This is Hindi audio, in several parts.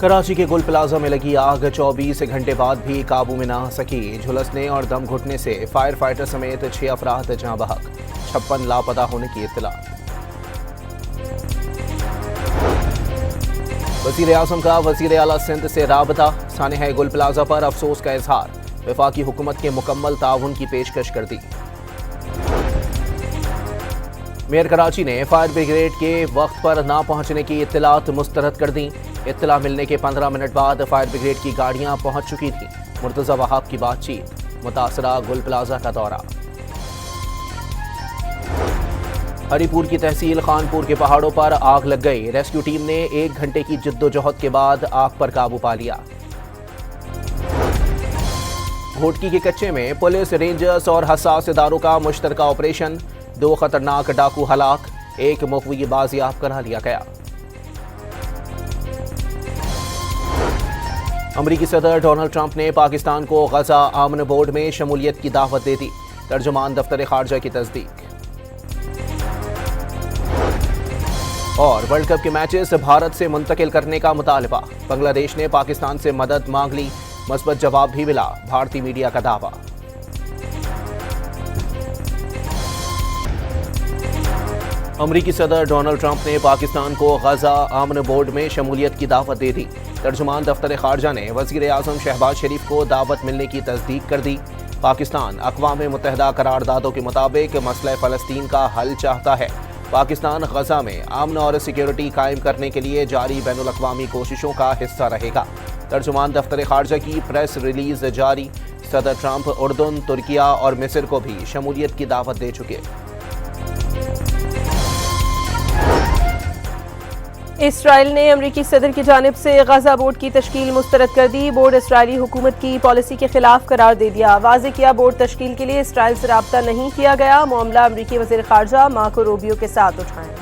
कराची के गुल प्लाजा में लगी आग 24 घंटे बाद भी काबू में न आ सकी। झुलसने और दम घुटने से फायर फाइटर समेत 6 अफराद जहां बहक, 56 लापता होने की इत्तला। वज़ीर आज़म का वज़ीर आला सिंध से राबता, सानिहा गुल प्लाजा पर अफसोस का इजहार, वफाकी हुकूमत के मुकम्मल ताउन की पेशकश कर दी। मेयर कराची ने फायर ब्रिगेड के वक्त पर ना पहुंचने की इत्तलात मुस्तरद कर दी। इत्तला मिलने के 15 मिनट बाद फायर ब्रिगेड की गाड़ियां पहुंच चुकी थीं। मुर्तज़ा वहाब की बातचीत, मुतासरा गुल प्लाजा का दौरा। हरीपुर की तहसील खानपुर के पहाड़ों पर आग लग गई। रेस्क्यू टीम ने 1 घंटे की जिद्दोजहद के बाद आग पर काबू पा लिया। घोटकी के कच्चे में पुलिस, रेंजर्स और हसास इदारों का मुश्तरका ऑपरेशन। 2 खतरनाक डाकू हलाक, 1 मुखवी बाजियाब करा लिया गया। अमरीकी सदर डोनाल्ड ट्रंप ने पाकिस्तान को गजा आमन बोर्ड में शमूलियत की दावत दे दी। तर्जुमान दफ्तर खारजा की तस्दीक। और वर्ल्ड कप के मैचेस भारत से मुंतकिल करने का मुतालबा। बांग्लादेश ने पाकिस्तान से मदद मांग ली, मस्बत जवाब भी मिला, भारतीय मीडिया का दावा। अमरीकी सदर डोनाल्ड ट्रंप ने पाकिस्तान को गजा आमन बोर्ड में शमूलियत की दावत दे दी। तर्जुमान दफ्तर खारजा ने वज़ीर आज़म शहबाज शरीफ को दावत मिलने की तस्दीक कर दी। पाकिस्तान अक़वाम मुत्तहिदा करारदादों के मुताबिक मसला फ़लस्तीन का हल चाहता है। पाकिस्तान गजा में अमन और सिक्योरिटी कायम करने के लिए जारी बैनुल अक़वामी कोशिशों का हिस्सा रहेगा। तर्जुमान दफ्तर खारजा की प्रेस रिलीज जारी। सदर ट्रंप उर्दून, तुर्किया और मिस्र को भी शमूलियत की दावत दे चुके। इसराइल ने अमरीकी सदर की जानिब से गजा बोर्ड की तश्कील मुस्तरद कर दी। बोर्ड इसराइली हुकूमत की पॉलिसी के खिलाफ करार दे दिया। वाज़ेह किया बोर्ड तश्कील के लिए इसराइल से राब्ता नहीं किया गया। मामला अमरीकी वज़ीर ख़ारजा मार्को रूबियो के साथ उठाएं।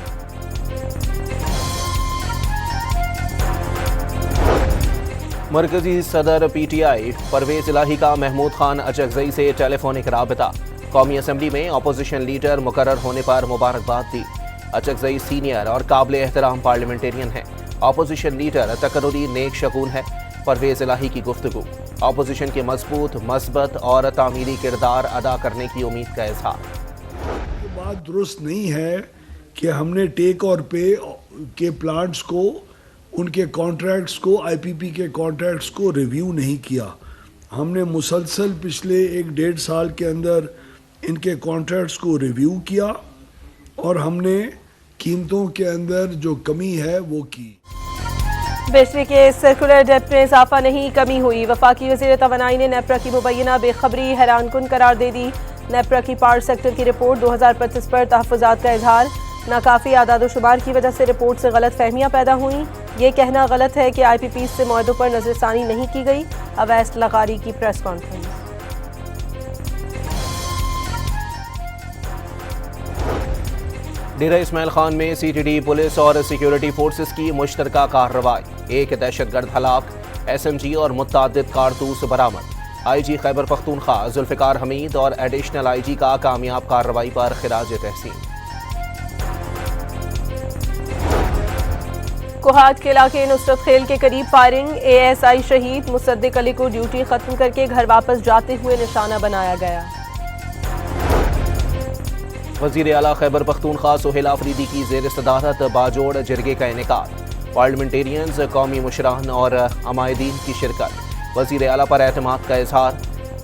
मरकजी सदर PTI परवेज इलाही का महमूद खान अचकज़ई से टेलीफोनिक राबता। कौमी असम्बली में अपोजिशन लीडर मुकर्रर होने पर मुबारकबाद दी। अचकज़ई सीनियर और काबिल एहतराम पार्लियामेंटेरियन है। अपोजिशन लीडर तकर्रुरी नेक शगुन है। परवेज इलाही की गुफ्तगू, अपोजिशन के मजबूत, मस्बत और तामीरी किरदार अदा करने की उम्मीद का इजहार। ये बात दुरुस्त नहीं है कि हमने टेक और पे के प्लांट्स को, उनके कॉन्ट्रैक्ट्स को, IPP के कॉन्ट्रैक्ट्स को रिव्यू नहीं किया। हमने मुसलसल पिछले 1-1.5 साल के अंदर इनके कॉन्ट्रैक्ट्स को रिव्यू किया और हमने कीमतों के अंदर जो कमी है वो की। बिजली के सर्कुलर डेप्थ में इजाफा नहीं, कमी हुई। वफाकी वज़ीर तवानाई ने नेपरा की मुबैना बेखबरी हैरानकुन करार दे दी। नेपरा की पावर सेक्टर की रिपोर्ट 2025 पर तहफ़्फ़ुज़ात का इजहार। नाकाफ़ी आदादोशुमार की वजह से रिपोर्ट से गलत फहमियाँ पैदा हुई। ये कहना गलत है कि IPP से मुआहदों पर नजरसानी नहीं की गई। अवैस लगारी की प्रेस कॉन्फ्रेंस। डेरा इस्माइल खान में CTD पुलिस और सिक्योरिटी फोर्सेस की मुश्तरका कार्रवाई। 1 दहशतगर्द हलाक, SMG और मुत्तादिद कारतूस बरामद। IG खैबर पख्तूनख्वा जुल्फ़िकार हमीद और एडिशनल IG का कामयाब कार्रवाई पर खिराज तहसीन। कोहाट के इलाके नुसरत खेल के करीब फायरिंग, ASI शहीद। मुसद्दिक अली को ड्यूटी खत्म करके घर वापस जाते हुए निशाना बनाया गया। वज़ीर आला खैबर पख्तूनख्वा सुहेल आफरीदी की ज़ेर सदारत बाजोड़ जिरगे का इनेकाद। पार्लियामेंटेरियंस, कौमी मुशराहन और अमायदीन की शिरकत। वज़ीर आला पर एतमाद का इजहार,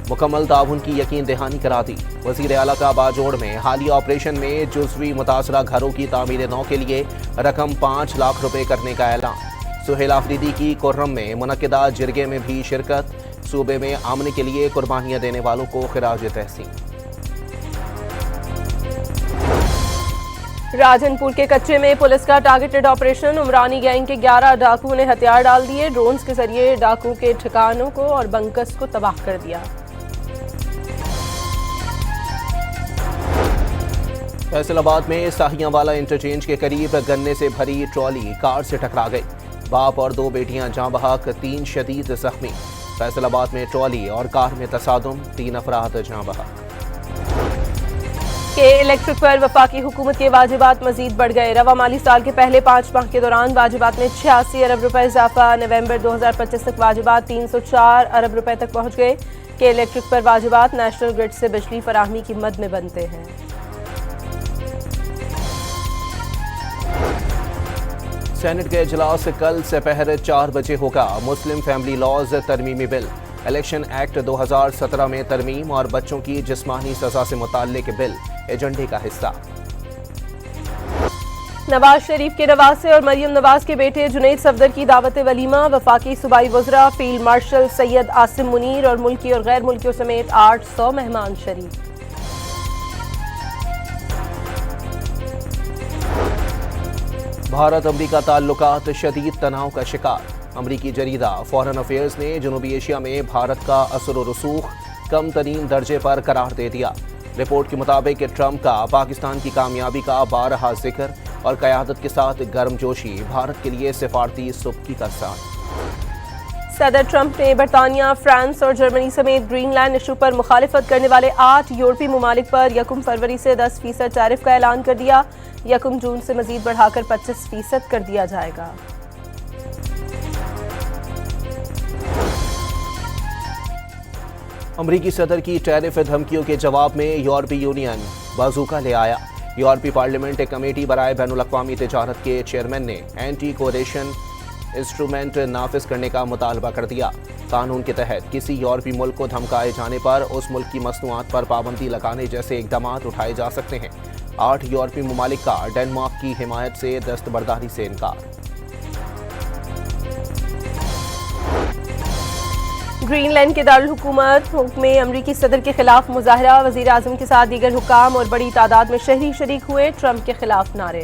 मुकम्मल ताउन की यकीन दहानी करा दी। वज़ीर आला का बाजोड़ में हालिया ऑपरेशन में जुज़वी मुतासरा घरों की तामीर नौ के लिए रकम 5 लाख रुपए करने का ऐलान। सुहेल आफरीदी की कुर्रम में मुनक्किदा जिरगे में भी शिरकत। सूबे में अमन के लिए कुर्बानियाँ देने वालों को खिराज तहसीन। राजनपुर के कच्चे में पुलिस का टारगेटेड ऑपरेशन। उमरानी गैंग के 11 डाकुओं ने हथियार डाल दिए। ड्रोन्स के जरिए डाकू के ठिकानों को और बंकर्स को तबाह कर दिया। फैसलाबाद में साहियावाला इंटरचेंज के करीब गन्ने से भरी ट्रॉली कार से टकरा गई। बाप और 2 बेटियां जाँ बहक, 3 शदीद जख्मी। फैसलाबाद में ट्रॉली और कार में तसादुम, 3 अफराद जाँ बहक। के इलेक्ट्रिक पर वफाकी हुकूमत के वाजिबात मजीद बढ़ गए। रवा माली साल के पहले 5 माह के दौरान वाजिबात में 86 अरब रुपए इजाफा। नवंबर 2025 तक वाजिबात 304 अरब रुपए तक पहुंच गए। के इलेक्ट्रिक पर वाजिबात नेशनल ग्रिड से बिजली फराहमी की मद में बनते हैं। सेनेट के इजलास कल दोपहर 4 बजे होगा। मुस्लिम फैमिली लॉज तरमीमी बिल, इलेक्शन एक्ट 2017 में तरमीम और बच्चों की जिस्मानी सजा से मुताल्लिक बिल एजेंडे का हिस्सा। नवाज शरीफ के नवासे और मरियम नवाज के बेटे जुनैद सफदर की दावत वलीमा। वफाकी सूबाई वज़रा, फील्ड मार्शल सैयद आसिम मुनीर और मुल्की और गैर मुल्कियों समेत 800 मेहमान शरीक। भारत अमरीका ताल्लुकात शदीद तनाव का शिकार। अमरीकी जरीदा फॉरेन अफेयर्स ने जनूबी एशिया में भारत का असर व रसूख कम तरीन दर्जे पर करार दे दिया। रिपोर्ट के मुताबिक ट्रंप का पाकिस्तान की कामयाबी का बारहा जिक्र और क़यादत के साथ गर्मजोशी भारत के लिए सिफारती सुबकी का साथ। सदर ट्रंप ने बरतानिया, फ्रांस और जर्मनी समेत ग्रीनलैंड इशू पर मुखालिफत करने वाले 8 यूरोपीय ममालिक पर 1 फरवरी से 10% टैरिफ का ऐलान कर दिया। 1 जून से मजीद बढ़ाकर 25% कर दिया जाएगा। अमरीकी सदर की टैरिफ धमकियों के जवाब में यूरोपीय यूनियन बाजूका ले आया। यूरोपीय पार्लियामेंट एक कमेटी बराए बैनुल-अक़वामी तिजारत के चेयरमैन ने एंटी कोरेशन इंस्ट्रूमेंट नाफिज करने का मुतालबा कर दिया। कानून के तहत किसी यूरोपीय मुल्क को धमकाए जाने पर उस मुल्क की मसनूआत पर पाबंदी लगाने जैसे इक़दाम उठाए जा सकते हैं। 8 यूरोपीय ममालिक का डेनमार्क की हिमायत से दस्तबरदारी से इनकार। ग्रीनलैंड के दारुल हुकूमत में अमरीकी सदर के खिलाफ मुजाहरा। वज़ीर आज़म के साथ दीगर हुक्काम और बड़ी तादाद में शहरी शरीक हुए। ट्रंप के खिलाफ नारे।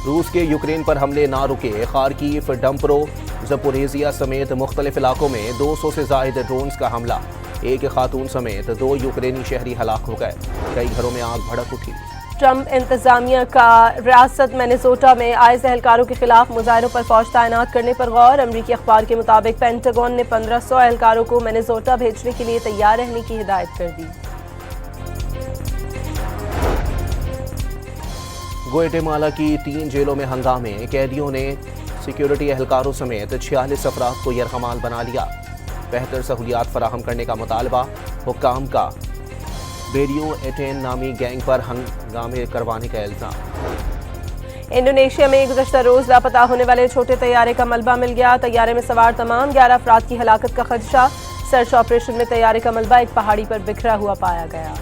रूस के यूक्रेन पर हमले ना रुके। खार्किव, डंप्रो, ज़पोरिजिया समेत मुख्तलिफ इलाकों में 200 से ज़ायद ड्रोन्स का हमला। एक खातून समेत 2 यूक्रेनी शहरी हलाक हो गए। कई घरों में आग भड़क उठी। ट्रंप इंतजामिया का रियासत मिनेसोटा में आइज़ एहलकारों के खिलाफ मुजाहरों पर फौज तैनात करने पर गौर। अमरीकी अखबार के मुताबिक पेंटागन ने 1500 एहलकारों को मिनेसोटा भेजने के लिए तैयार रहने की हिदायत कर दी। ग्वाटेमाला की 3 जेलों में हंगामे। कैदियों ने सिक्योरिटी एहलकारों समेत 46 अफराद को यरगमाल बना लिया। बेहतर सहूलियात फराहम करने का मुतालबा। हुक्काम का रेडियो एटेन नामी गैंग पर हंगामे करवाने का इल्जाम। इंडोनेशिया में गुज़श्ता रोज लापता होने वाले छोटे तैयारे का मलबा मिल गया। तैयारे में सवार तमाम 11 अफराद की हलाकत का खदशा। सर्च ऑपरेशन में तैयारे का मलबा एक पहाड़ी पर बिखरा हुआ पाया गया।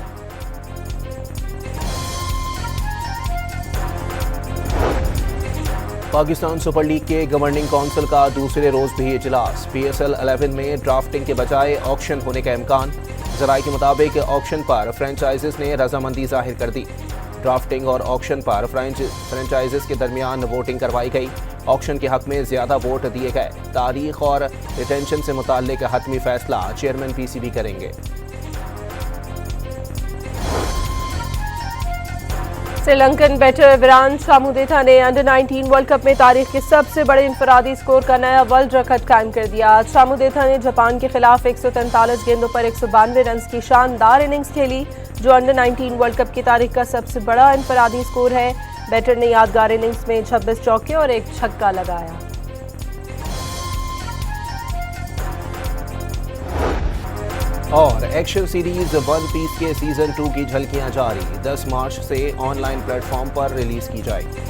पाकिस्तान सुपर लीग के गवर्निंग काउंसिल का दूसरे रोज भी इजलास। PSL 11 में ड्राफ्टिंग के बजाय ऑक्शन होने का इम्कान। ज़राए के मुताबिक ऑक्शन पर फ्रेंचाइजीज ने रजामंदी जाहिर कर दी। ड्राफ्टिंग और ऑक्शन पर फ्रेंचाइजीज के दरमियान वोटिंग करवाई गई। ऑक्शन के हक में ज़्यादा वोट दिए गए। तारीख और रिटेंशन से मुताल्लिक हतमी फैसला चेयरमैन PCB करेंगे। श्रीलंकन बैटर विरान शामुदेथा ने अंडर-19 वर्ल्ड कप में तारीख के सबसे बड़े इंफरादी स्कोर का नया वर्ल्ड रिकॉर्ड कायम कर दिया। शामुदेथा ने जापान के खिलाफ 143 गेंदों पर 192 रन की शानदार इनिंग्स खेली, जो अंडर-19 वर्ल्ड कप की तारीख का सबसे बड़ा इंफरादी स्कोर है। बैटर ने यादगार इनिंग्स में 26 चौके और 1 छक्का लगाया। और एक्शन सीरीज वन पीस के सीजन 2 की झलकियां जारी। 10 मार्च से ऑनलाइन प्लेटफॉर्म पर रिलीज की जाएगी।